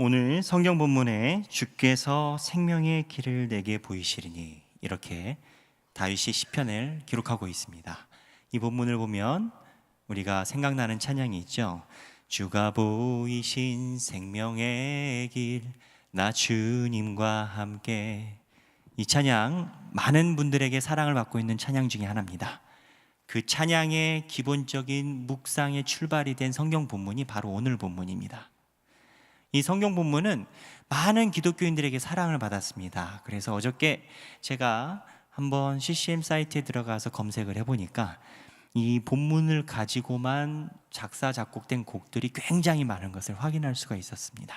오늘 성경 본문에 주께서 생명의 길을 내게 보이시리니, 이렇게 다윗이 시편을 기록하고 있습니다. 이 본문을 보면 우리가 생각나는 찬양이 있죠. 주가 보이신 생명의 길, 나 주님과 함께. 이 찬양 많은 분들에게 사랑을 받고 있는 찬양 중에 하나입니다. 그 찬양의 기본적인 묵상의 출발이 된 성경 본문이 바로 오늘 본문입니다. 이 성경 본문은 많은 기독교인들에게 사랑을 받았습니다. 그래서 어저께 제가 한번 CCM 사이트에 들어가서 검색을 해보니까 이 본문을 가지고만 작사 작곡된 곡들이 굉장히 많은 것을 확인할 수가 있었습니다.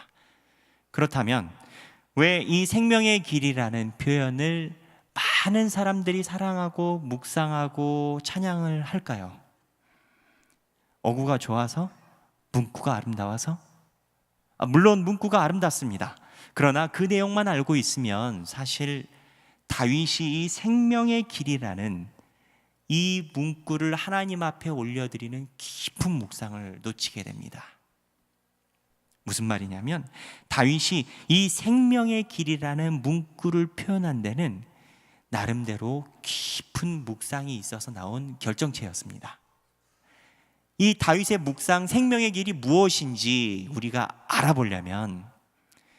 그렇다면 왜 이 생명의 길이라는 표현을 많은 사람들이 사랑하고 묵상하고 찬양을 할까요? 어구가 좋아서? 문구가 아름다워서? 물론 문구가 아름답습니다. 그러나 그 내용만 알고 있으면 사실 다윗이 이 생명의 길이라는 이 문구를 하나님 앞에 올려드리는 깊은 묵상을 놓치게 됩니다. 무슨 말이냐면 다윗이 이 생명의 길이라는 문구를 표현한 데는 나름대로 깊은 묵상이 있어서 나온 결정체였습니다. 이 다윗의 묵상, 생명의 길이 무엇인지 우리가 알아보려면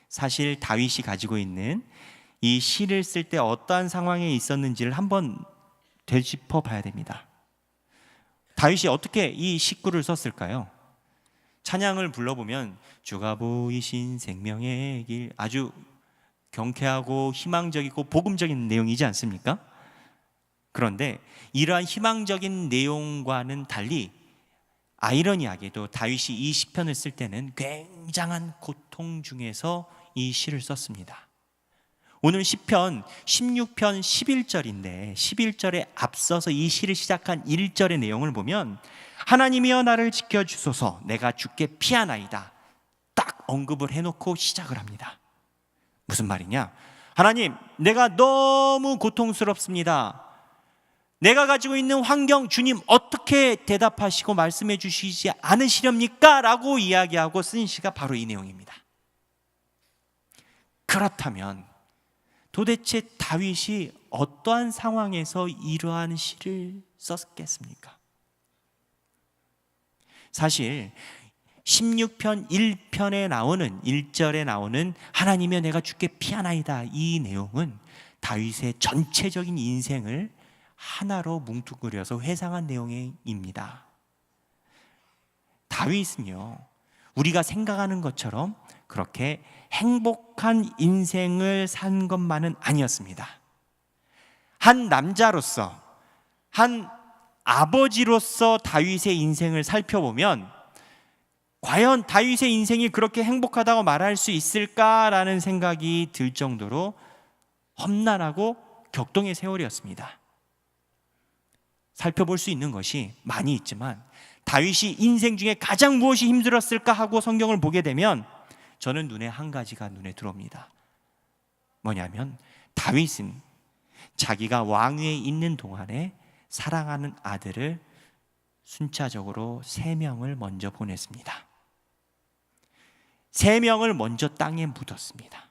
사실 다윗이 가지고 있는 이 시를 쓸 때 어떠한 상황에 있었는지를 한번 되짚어 봐야 됩니다. 다윗이 어떻게 이 시구를 썼을까요? 찬양을 불러보면 주가 보이신 생명의 길, 아주 경쾌하고 희망적이고 복음적인 내용이지 않습니까? 그런데 이러한 희망적인 내용과는 달리 아이러니하게도 다윗이 이 시편을 쓸 때는 굉장한 고통 중에서 이 시를 썼습니다. 오늘 시편 16편 11절인데 11절에 앞서서 이 시를 시작한 1절의 내용을 보면 하나님이여 나를 지켜주소서 내가 주께 피하나이다, 딱 언급을 해놓고 시작을 합니다. 무슨 말이냐? 하나님, 내가 너무 고통스럽습니다. 내가 가지고 있는 환경, 주님 어떻게 대답하시고 말씀해 주시지 않으시렵니까? 라고 이야기하고 쓴 시가 바로 이 내용입니다. 그렇다면 도대체 다윗이 어떠한 상황에서 이러한 시를 썼겠습니까? 사실 16편 1편에 나오는 1절에 나오는 하나님이여 내가 주께 피하나이다, 이 내용은 다윗의 전체적인 인생을 하나로 뭉뚱그려서 회상한 내용입니다. 다윗은요, 우리가 생각하는 것처럼 그렇게 행복한 인생을 산 것만은 아니었습니다. 한 남자로서, 한 아버지로서 다윗의 인생을 살펴보면 과연 다윗의 인생이 그렇게 행복하다고 말할 수 있을까라는 생각이 들 정도로 험난하고 격동의 세월이었습니다. 살펴볼 수 있는 것이 많이 있지만 다윗이 인생 중에 가장 무엇이 힘들었을까 하고 성경을 보게 되면 저는 눈에 한 가지가 눈에 들어옵니다. 뭐냐면 다윗은 자기가 왕위에 있는 동안에 사랑하는 아들을 순차적으로 3명을 먼저 보냈습니다. 3명을 먼저 땅에 묻었습니다.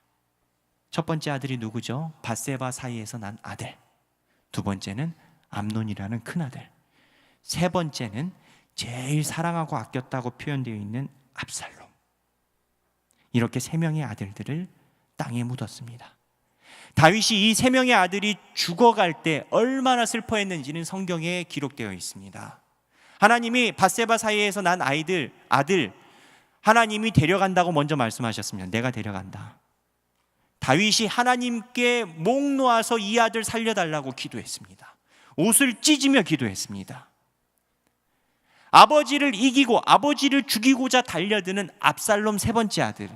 첫 번째 아들이 누구죠? 밧세바 사이에서 난 아들. 두 번째는 암논이라는 큰아들. 세 번째는 제일 사랑하고 아꼈다고 표현되어 있는 압살롬. 이렇게 3명의 아들들을 땅에 묻었습니다. 다윗이 이 3명의 아들이 죽어갈 때 얼마나 슬퍼했는지는 성경에 기록되어 있습니다. 하나님이 밧세바 사이에서 난 아들 하나님이 데려간다고 먼저 말씀하셨으면 내가 데려간다. 다윗이 하나님께 목 놓아서 이 아들 살려달라고 기도했습니다. 옷을 찢으며 기도했습니다. 아버지를 이기고 아버지를 죽이고자 달려드는 압살롬 3번째 아들,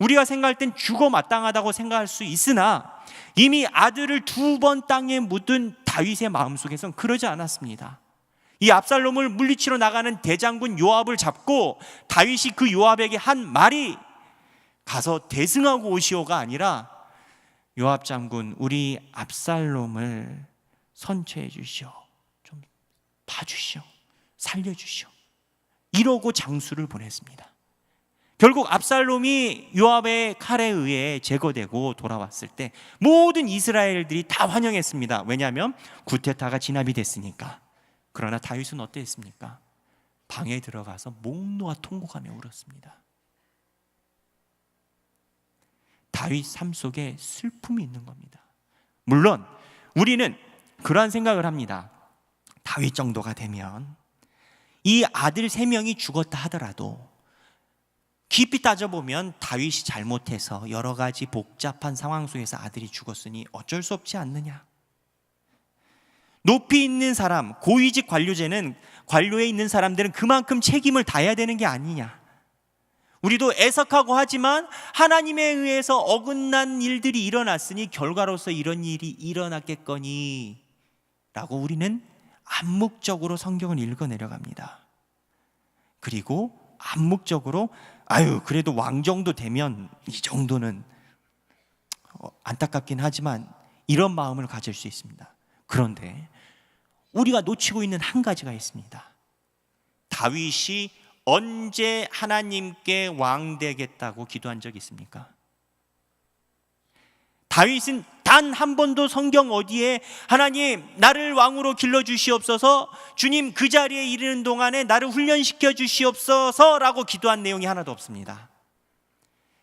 우리가 생각할 땐 죽어 마땅하다고 생각할 수 있으나 이미 아들을 2번 땅에 묻은 다윗의 마음속에선 그러지 않았습니다. 이 압살롬을 물리치러 나가는 대장군 요압을 잡고 다윗이 그 요압에게 한 말이 가서 대승하고 오시오가 아니라 요압 장군, 우리 압살롬을 선처해 주시오, 좀 봐주시오, 살려주시오, 이러고 장수를 보냈습니다. 결국 압살롬이 요압의 칼에 의해 제거되고 돌아왔을 때 모든 이스라엘들이 다 환영했습니다. 왜냐하면 구테타가 진압이 됐으니까. 그러나 다윗은 어땠습니까? 방에 들어가서 목 놓아 통곡하며 울었습니다. 다윗 삶 속에 슬픔이 있는 겁니다. 물론 우리는 그러한 생각을 합니다. 다윗 정도가 되면 이 아들 3명이 죽었다 하더라도 깊이 따져보면 다윗이 잘못해서 여러 가지 복잡한 상황 속에서 아들이 죽었으니 어쩔 수 없지 않느냐. 높이 있는 사람, 고위직 관료에 있는 사람들은 그만큼 책임을 다해야 되는 게 아니냐. 우리도 애석하고 하지만 하나님에 의해서 어긋난 일들이 일어났으니 결과로서 이런 일이 일어났겠거니 라고 우리는 암묵적으로 성경을 읽어내려갑니다. 그리고 암묵적으로 그래도 왕 정도 되면 이 정도는 안타깝긴 하지만 이런 마음을 가질 수 있습니다. 그런데 우리가 놓치고 있는 한 가지가 있습니다. 다윗이 언제 하나님께 왕 되겠다고 기도한 적이 있습니까? 다윗은 단 한 번도 성경 어디에 하나님 나를 왕으로 길러주시옵소서, 주님 그 자리에 이르는 동안에 나를 훈련시켜 주시옵소서 라고 기도한 내용이 하나도 없습니다.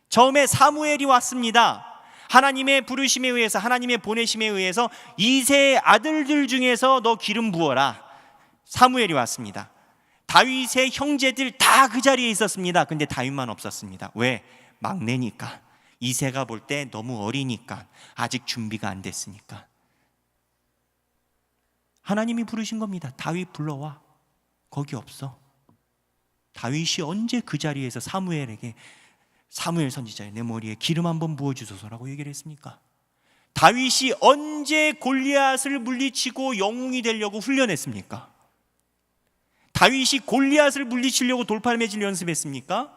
처음에 사무엘이 왔습니다. 하나님의 부르심에 의해서, 하나님의 보내심에 의해서 이새의 아들들 중에서 너 기름 부어라. 사무엘이 왔습니다. 다윗의 형제들 다 그 자리에 있었습니다. 근데 다윗만 없었습니다. 왜? 막내니까. 이새가 볼 때 너무 어리니까, 아직 준비가 안 됐으니까. 하나님이 부르신 겁니다. 다윗 불러와. 거기 없어. 다윗이 언제 그 자리에서 사무엘에게 사무엘 선지자의 내 머리에 기름 한번 부어주소서라고 얘기를 했습니까? 다윗이 언제 골리앗을 물리치고 영웅이 되려고 훈련했습니까? 다윗이 골리앗을 물리치려고 돌팔매질 연습했습니까?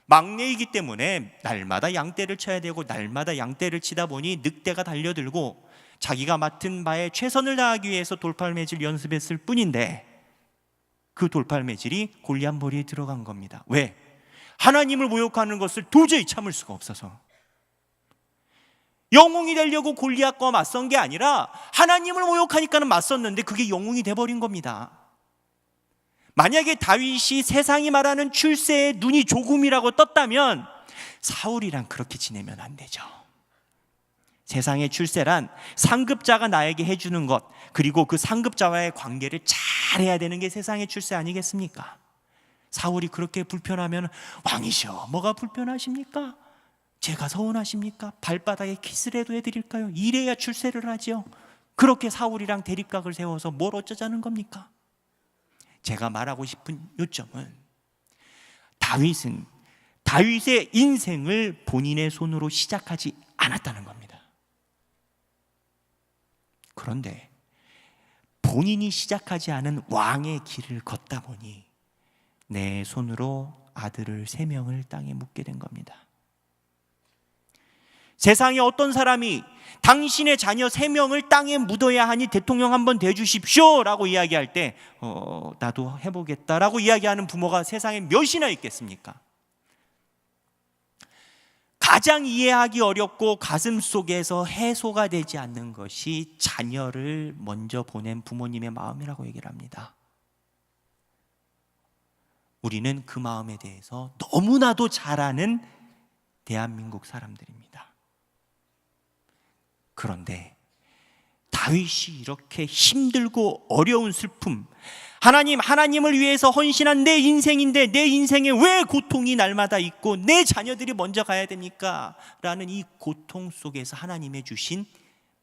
막내이기 때문에 날마다 양떼를 쳐야 되고 날마다 양떼를 치다 보니 늑대가 달려들고 자기가 맡은 바에 최선을 다하기 위해서 돌팔매질 연습했을 뿐인데 그 돌팔매질이 골리앗 머리에 들어간 겁니다. 왜? 하나님을 모욕하는 것을 도저히 참을 수가 없어서. 영웅이 되려고 골리앗과 맞선 게 아니라 하나님을 모욕하니까는 맞섰는데 그게 영웅이 돼버린 겁니다. 만약에 다윗이 세상이 말하는 출세에 눈이 조금이라고 떴다면 사울이랑 그렇게 지내면 안 되죠. 세상의 출세란 상급자가 나에게 해주는 것, 그리고 그 상급자와의 관계를 잘해야 되는 게 세상의 출세 아니겠습니까? 사울이 그렇게 불편하면 왕이시여 뭐가 불편하십니까? 제가 서운하십니까? 발바닥에 키스라도 해드릴까요? 이래야 출세를 하죠. 그렇게 사울이랑 대립각을 세워서 뭘 어쩌자는 겁니까? 제가 말하고 싶은 요점은 다윗은 다윗의 인생을 본인의 손으로 시작하지 않았다는 겁니다. 그런데 본인이 시작하지 않은 왕의 길을 걷다 보니 내 손으로 아들을 3명을 땅에 묻게 된 겁니다. 세상에 어떤 사람이 당신의 자녀 3명을 땅에 묻어야 하니 대통령 한번 돼주십시오 라고 이야기할 때 나도 해보겠다라고 이야기하는 부모가 세상에 몇이나 있겠습니까? 가장 이해하기 어렵고 가슴 속에서 해소가 되지 않는 것이 자녀를 먼저 보낸 부모님의 마음이라고 얘기를 합니다. 우리는 그 마음에 대해서 너무나도 잘 아는 대한민국 사람들입니다. 그런데 다윗이 이렇게 힘들고 어려운 슬픔, 하나님을 위해서 헌신한 내 인생인데 내 인생에 왜 고통이 날마다 있고 내 자녀들이 먼저 가야 됩니까? 라는 이 고통 속에서 하나님의 주신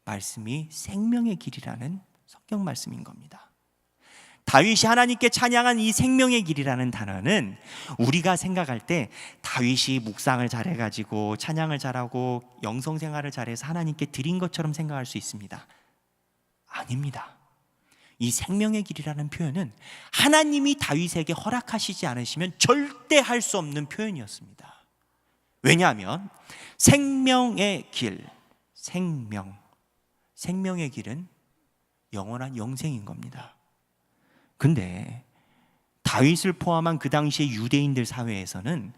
말씀이 생명의 길이라는 성경 말씀인 겁니다. 다윗이 하나님께 찬양한 이 생명의 길이라는 단어는 우리가 생각할 때 다윗이 묵상을 잘해가지고 찬양을 잘하고 영성생활을 잘해서 하나님께 드린 것처럼 생각할 수 있습니다. 아닙니다. 이 생명의 길이라는 표현은 하나님이 다윗에게 허락하시지 않으시면 절대 할 수 없는 표현이었습니다. 왜냐하면 생명의 길, 생명의 길은 영원한 영생인 겁니다. 근데 다윗을 포함한 그 당시의 유대인들 사회에서는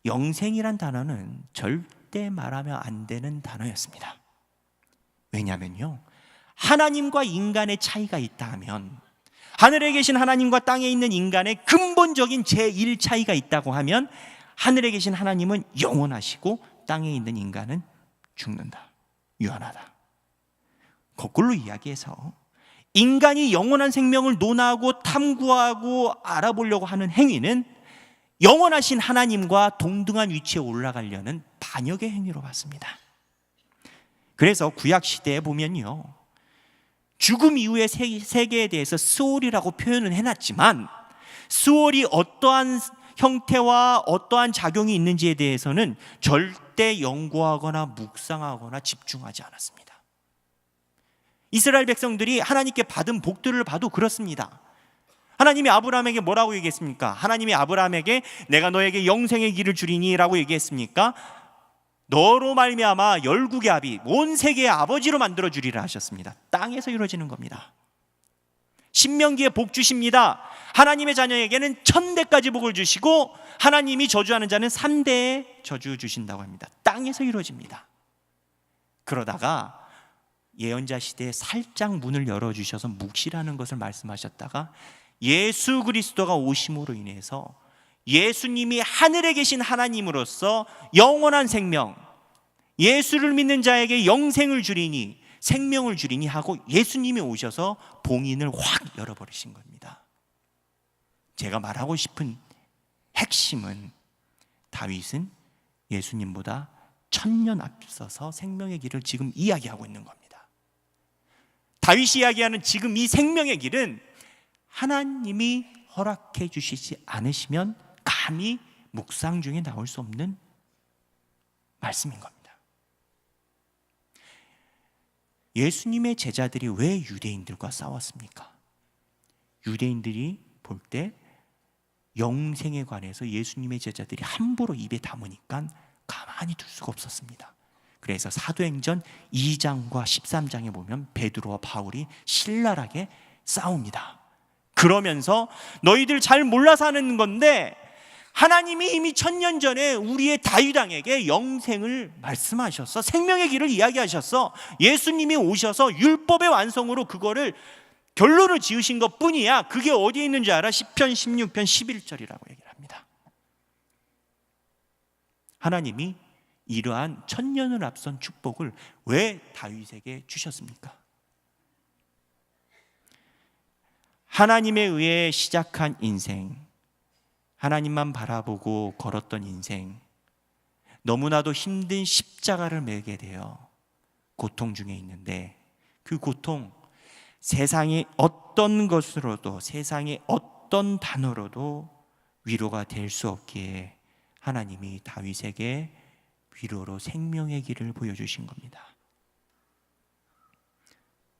영생이란 단어는 절대 말하면 안 되는 단어였습니다. 왜냐하면요, 하나님과 인간의 차이가 있다 하면, 하늘에 계신 하나님과 땅에 있는 인간의 근본적인 제1 차이가 있다고 하면, 하늘에 계신 하나님은 영원하시고 땅에 있는 인간은 죽는다, 유한하다. 거꾸로 이야기해서 인간이 영원한 생명을 논하고 탐구하고 알아보려고 하는 행위는 영원하신 하나님과 동등한 위치에 올라가려는 반역의 행위로 봤습니다. 그래서 구약 시대에 보면요, 죽음 이후의 세계에 대해서 스올이라고 표현을 해놨지만, 스올이 어떠한 형태와 어떠한 작용이 있는지에 대해서는 절대 연구하거나 묵상하거나 집중하지 않았습니다. 이스라엘 백성들이 하나님께 받은 복들을 봐도 그렇습니다. 하나님이 아브라함에게 뭐라고 얘기했습니까? 하나님이 아브라함에게 내가 너에게 영생의 길을 주리니 라고 얘기했습니까? 너로 말미암아 열국의 아비, 온 세계의 아버지로 만들어 주리라 하셨습니다. 땅에서 이루어지는 겁니다. 신명기에 복 주십니다. 하나님의 자녀에게는 1000대까지 복을 주시고, 하나님이 저주하는 자는 3대에 저주 주신다고 합니다. 땅에서 이루어집니다. 그러다가 예언자 시대에 살짝 문을 열어주셔서 묵시라는 것을 말씀하셨다가 예수 그리스도가 오심으로 인해서 예수님이 하늘에 계신 하나님으로서 영원한 생명, 예수를 믿는 자에게 영생을 주리니, 생명을 주리니 하고 예수님이 오셔서 봉인을 확 열어버리신 겁니다. 제가 말하고 싶은 핵심은, 다윗은 예수님보다 1000년 앞서서 생명의 길을 지금 이야기하고 있는 겁니다. 다윗이 이야기하는 지금 이 생명의 길은 하나님이 허락해 주시지 않으시면 감히 묵상 중에 나올 수 없는 말씀인 겁니다. 예수님의 제자들이 왜 유대인들과 싸웠습니까? 유대인들이 볼 때 영생에 관해서 예수님의 제자들이 함부로 입에 담으니까 가만히 둘 수가 없었습니다. 그래서 사도행전 2장과 13장에 보면 베드로와 바울이 신랄하게 싸웁니다. 그러면서 너희들 잘 몰라서 하는 건데, 하나님이 이미 1000년 전에 우리의 다윗 왕에게 영생을 말씀하셨어. 생명의 길을 이야기하셨어. 예수님이 오셔서 율법의 완성으로 그거를 결론을 지으신 것 뿐이야. 그게 어디에 있는지 알아? 시편 16편 11절이라고 얘기를 합니다. 하나님이 이러한 1000년을 앞선 축복을 왜 다윗에게 주셨습니까? 하나님에 의해 시작한 인생, 하나님만 바라보고 걸었던 인생, 너무나도 힘든 십자가를 매게 되어 고통 중에 있는데, 그 고통, 세상의 어떤 것으로도, 세상의 어떤 단어로도 위로가 될 수 없기에 하나님이 다윗에게 위로로 생명의 길을 보여주신 겁니다.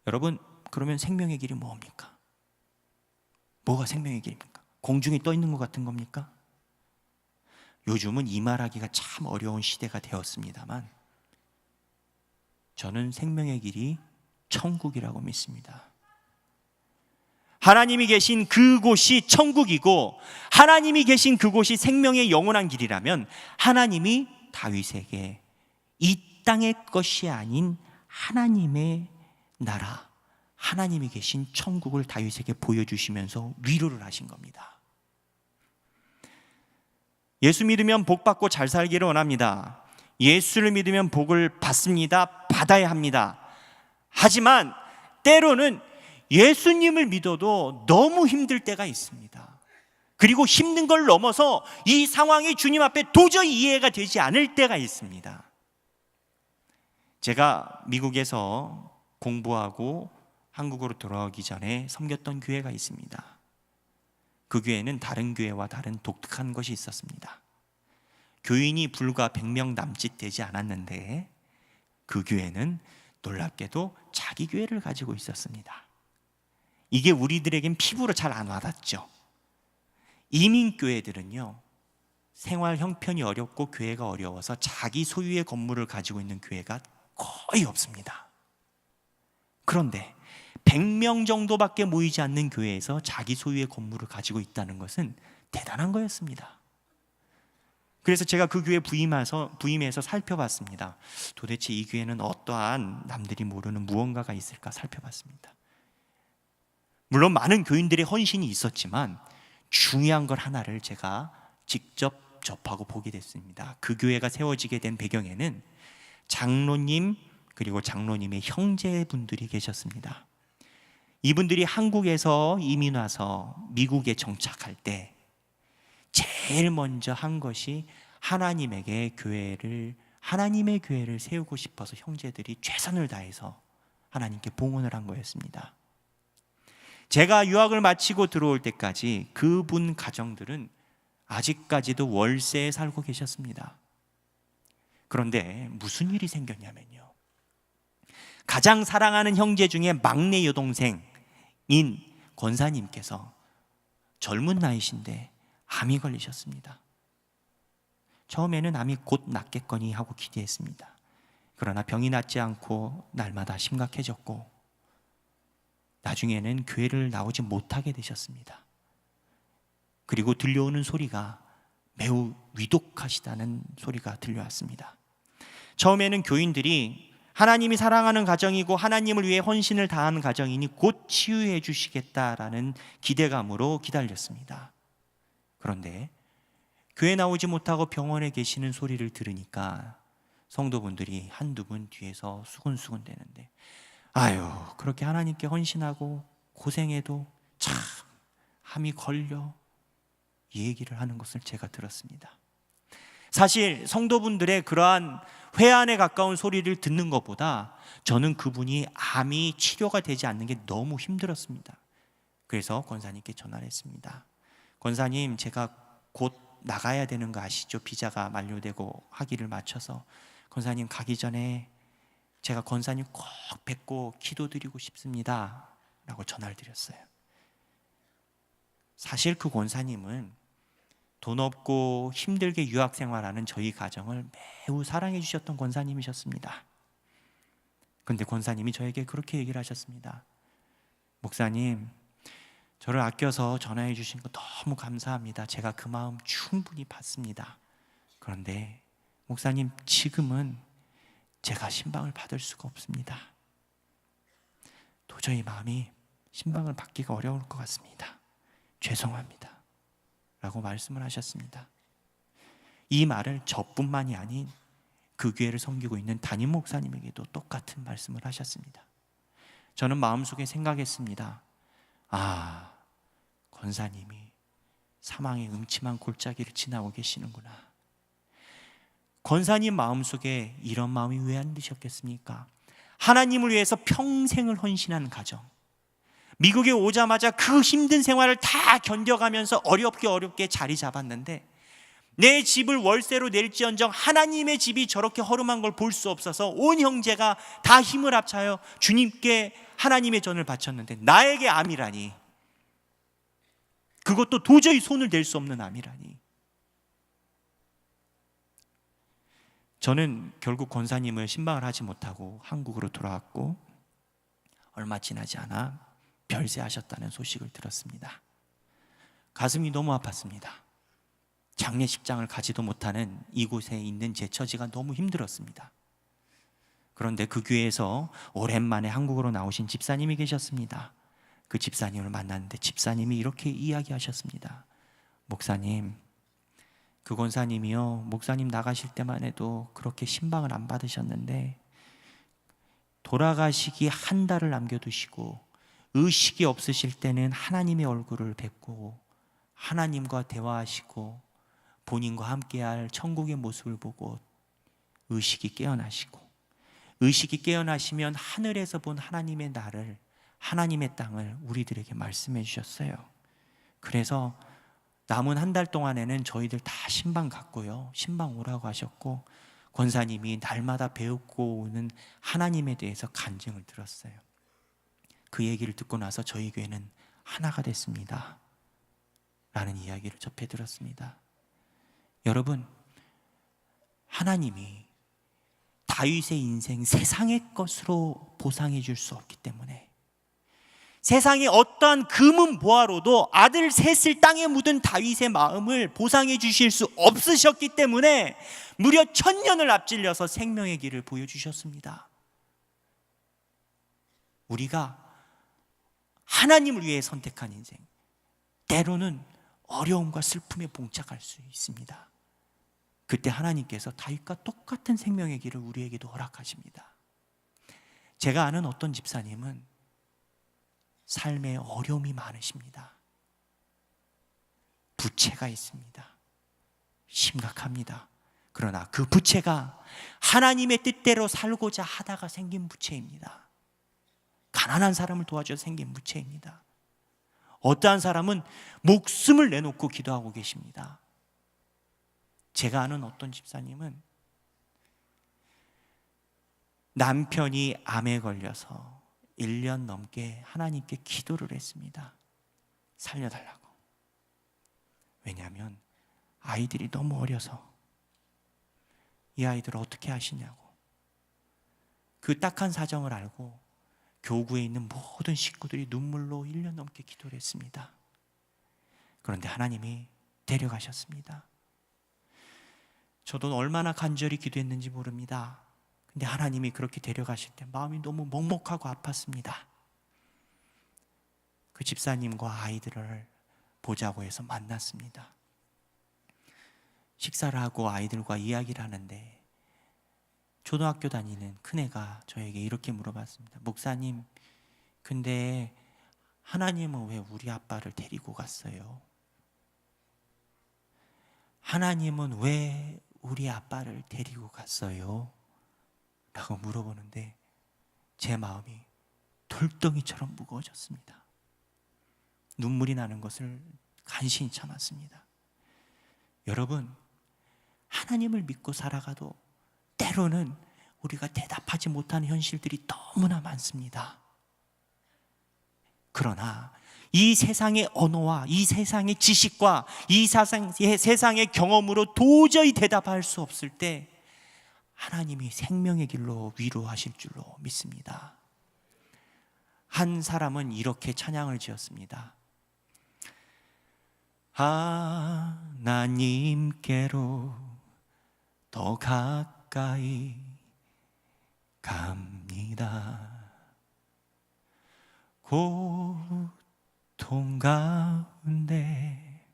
여러분, 그러면 생명의 길이 뭡니까? 뭐가 생명의 길입니까? 공중에 떠 있는 것 같은 겁니까? 요즘은 이 말하기가 참 어려운 시대가 되었습니다만, 저는 생명의 길이 천국이라고 믿습니다. 하나님이 계신 그곳이 천국이고, 하나님이 계신 그곳이 생명의 영원한 길이라면, 하나님이 다윗에게 이 땅의 것이 아닌 하나님의 나라, 하나님이 계신 천국을 다윗에게 보여주시면서 위로를 하신 겁니다. 예수 믿으면 복 받고 잘 살기를 원합니다. 예수를 믿으면 복을 받습니다. 받아야 합니다. 하지만 때로는 예수님을 믿어도 너무 힘들 때가 있습니다. 그리고 힘든 걸 넘어서 이 상황이 주님 앞에 도저히 이해가 되지 않을 때가 있습니다. 제가 미국에서 공부하고 한국으로 돌아오기 전에 섬겼던 교회가 있습니다. 그 교회는 다른 교회와 다른 독특한 것이 있었습니다. 교인이 불과 100명 남짓 되지 않았는데, 그 교회는 놀랍게도 자기 교회를 가지고 있었습니다. 이게 우리들에겐 피부로 잘 안 와닿죠. 이민교회들은요, 생활 형편이 어렵고 교회가 어려워서 자기 소유의 건물을 가지고 있는 교회가 거의 없습니다. 그런데 100명 정도밖에 모이지 않는 교회에서 자기 소유의 건물을 가지고 있다는 것은 대단한 거였습니다. 그래서 제가 그 교회 부임해서 살펴봤습니다. 도대체 이 교회는 어떠한 남들이 모르는 무언가가 있을까 살펴봤습니다. 물론 많은 교인들의 헌신이 있었지만 중요한 걸 하나를 제가 직접 접하고 보게 됐습니다. 그 교회가 세워지게 된 배경에는 장로님 그리고 장로님의 형제분들이 계셨습니다. 이분들이 한국에서 이민 와서 미국에 정착할 때 제일 먼저 한 것이 하나님의 교회를 세우고 싶어서 형제들이 최선을 다해서 하나님께 봉헌을 한 거였습니다. 제가 유학을 마치고 들어올 때까지 그분 가정들은 아직까지도 월세에 살고 계셨습니다. 그런데 무슨 일이 생겼냐면요, 가장 사랑하는 형제 중에 막내 여동생인 권사님께서 젊은 나이신데 암이 걸리셨습니다. 처음에는 암이 곧 낫겠거니 하고 기대했습니다. 그러나 병이 낫지 않고 날마다 심각해졌고 나중에는 교회를 나오지 못하게 되셨습니다. 그리고 들려오는 소리가 매우 위독하시다는 소리가 들려왔습니다. 처음에는 교인들이 하나님이 사랑하는 가정이고 하나님을 위해 헌신을 다하는 가정이니 곧 치유해 주시겠다라는 기대감으로 기다렸습니다. 그런데 교회 나오지 못하고 병원에 계시는 소리를 들으니까 성도분들이 한두 분 뒤에서 수근수근 대는데, 아유, 그렇게 하나님께 헌신하고 고생해도 참 암이 걸려, 이 얘기를 하는 것을 제가 들었습니다. 사실 성도분들의 그러한 회한에 가까운 소리를 듣는 것보다 저는 그분이 암이 치료가 되지 않는 게 너무 힘들었습니다. 그래서 권사님께 전화를 했습니다. 권사님, 제가 곧 나가야 되는 거 아시죠? 비자가 만료되고 학위를 마쳐서. 권사님, 가기 전에 제가 권사님 꼭 뵙고 기도드리고 싶습니다 라고 전화를 드렸어요. 사실 그 권사님은 돈 없고 힘들게 유학생활하는 저희 가정을 매우 사랑해 주셨던 권사님이셨습니다. 그런데 권사님이 저에게 그렇게 얘기를 하셨습니다. 목사님, 저를 아껴서 전화해 주신 거 너무 감사합니다. 제가 그 마음 충분히 받습니다. 그런데 목사님, 지금은 제가 신방을 받을 수가 없습니다. 도저히 마음이 신방을 받기가 어려울 것 같습니다. 죄송합니다 라고 말씀을 하셨습니다. 이 말을 저뿐만이 아닌 그 교회를 섬기고 있는 담임 목사님에게도 똑같은 말씀을 하셨습니다. 저는 마음속에 생각했습니다. 아, 권사님이 사망의 음침한 골짜기를 지나고 계시는구나. 권사님 마음속에 이런 마음이 왜 안 드셨겠습니까? 하나님을 위해서 평생을 헌신하는 가정, 미국에 오자마자 그 힘든 생활을 다 견뎌가면서 어렵게 자리 잡았는데 내 집을 월세로 낼지언정 하나님의 집이 저렇게 허름한 걸 볼 수 없어서 온 형제가 다 힘을 합쳐요 주님께 하나님의 전을 바쳤는데 나에게 암이라니, 그것도 도저히 손을 댈 수 없는 암이라니. 저는 결국 권사님을 신방을 하지 못하고 한국으로 돌아왔고 얼마 지나지 않아 별세하셨다는 소식을 들었습니다. 가슴이 너무 아팠습니다. 장례식장을 가지도 못하는 이곳에 있는 제 처지가 너무 힘들었습니다. 그런데 그 교회에서 오랜만에 한국으로 나오신 집사님이 계셨습니다. 그 집사님을 만났는데 집사님이 이렇게 이야기하셨습니다. 목사님, 그 권사님이요, 목사님 나가실 때만 해도 그렇게 신방을 안 받으셨는데 돌아가시기 한 달을 남겨두시고 의식이 없으실 때는 하나님의 얼굴을 뵙고 하나님과 대화하시고 본인과 함께할 천국의 모습을 보고 의식이 깨어나시고, 의식이 깨어나시면 하늘에서 본 하나님의 나를, 하나님의 땅을 우리들에게 말씀해 주셨어요. 그래서 남은 한 달 동안에는 저희들 다 신방 갔고요, 신방 오라고 하셨고 권사님이 날마다 배우고 오는 하나님에 대해서 간증을 들었어요. 그 얘기를 듣고 나서 저희 교회는 하나가 됐습니다 라는 이야기를 접해 들었습니다. 여러분, 하나님이 다윗의 인생 세상의 것으로 보상해 줄 수 없기 때문에 세상의 어떠한 금은 보화로도 아들 셋을 땅에 묻은 다윗의 마음을 보상해 주실 수 없으셨기 때문에 무려 1000년을 앞질려서 생명의 길을 보여주셨습니다. 우리가 하나님을 위해 선택한 인생, 때로는 어려움과 슬픔에 봉착할 수 있습니다. 그때 하나님께서 다윗과 똑같은 생명의 길을 우리에게도 허락하십니다. 제가 아는 어떤 집사님은 삶에 어려움이 많으십니다. 부채가 있습니다. 심각합니다. 그러나 그 부채가 하나님의 뜻대로 살고자 하다가 생긴 부채입니다. 가난한 사람을 도와줘서 생긴 부채입니다. 어떠한 사람은 목숨을 내놓고 기도하고 계십니다. 제가 아는 어떤 집사님은 남편이 암에 걸려서 1년 넘게 하나님께 기도를 했습니다. 살려달라고. 왜냐하면 아이들이 너무 어려서 이 아이들을 어떻게 하시냐고. 그 딱한 사정을 알고 교구에 있는 모든 식구들이 눈물로 1년 넘게 기도를 했습니다. 그런데 하나님이 데려가셨습니다. 저도 얼마나 간절히 기도했는지 모릅니다. 근데 하나님이 그렇게 데려가실 때 마음이 너무 먹먹하고 아팠습니다. 그 집사님과 아이들을 보자고 해서 만났습니다. 식사를 하고 아이들과 이야기를 하는데 초등학교 다니는 큰애가 저에게 이렇게 물어봤습니다. 목사님, 근데 하나님은 왜 우리 아빠를 데리고 갔어요? 하나님은 왜 우리 아빠를 데리고 갔어요? 라고 물어보는데 제 마음이 돌덩이처럼 무거워졌습니다. 눈물이 나는 것을 간신히 참았습니다. 여러분, 하나님을 믿고 살아가도 때로는 우리가 대답하지 못하는 현실들이 너무나 많습니다. 그러나 이 세상의 언어와 이 세상의 지식과 이 세상의 경험으로 도저히 대답할 수 없을 때 하나님이 생명의 길로 위로하실 줄로 믿습니다. 한 사람은 이렇게 찬양을 지었습니다. 하나님께로 더 가까이 갑니다. 고통 가운데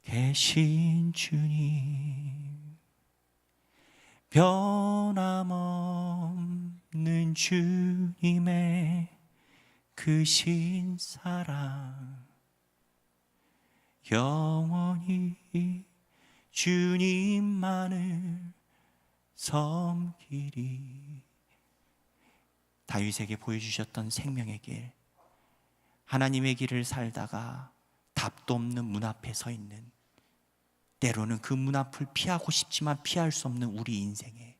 계신 주님, 변함없는 주님의 크신 사랑, 영원히 주님만을 섬기리. 다윗에게 보여주셨던 생명의 길, 하나님의 길을 살다가 답도 없는 문 앞에 서 있는, 때로는 그 문 앞을 피하고 싶지만 피할 수 없는 우리 인생에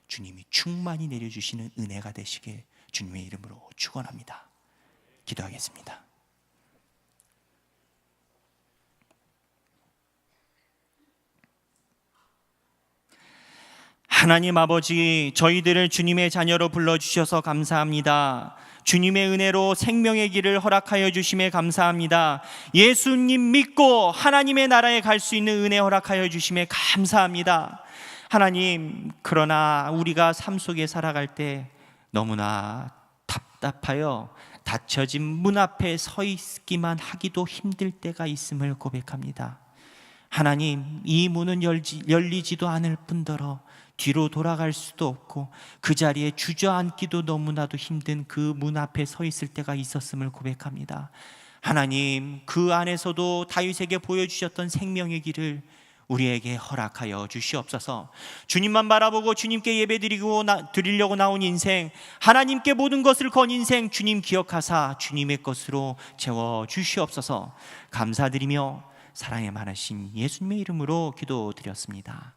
주님이 충만히 내려주시는 은혜가 되시길 주님의 이름으로 축원합니다. 기도하겠습니다. 하나님 아버지, 저희들을 주님의 자녀로 불러주셔서 감사합니다. 주님의 은혜로 생명의 길을 허락하여 주심에 감사합니다. 예수님 믿고 하나님의 나라에 갈 수 있는 은혜 허락하여 주심에 감사합니다. 하나님, 그러나 우리가 삶 속에 살아갈 때 너무나 답답하여 닫혀진 문 앞에 서 있기만 하기도 힘들 때가 있음을 고백합니다. 하나님, 이 문은 열리지도 않을 뿐더러 뒤로 돌아갈 수도 없고 그 자리에 주저앉기도 너무나도 힘든 그 문 앞에 서 있을 때가 있었음을 고백합니다. 하나님, 그 안에서도 다윗에게 보여주셨던 생명의 길을 우리에게 허락하여 주시옵소서. 주님만 바라보고 주님께 드리려고 나온 인생, 하나님께 모든 것을 건 인생, 주님 기억하사 주님의 것으로 채워 주시옵소서. 감사드리며 사랑에 많으신 예수님의 이름으로 기도드렸습니다.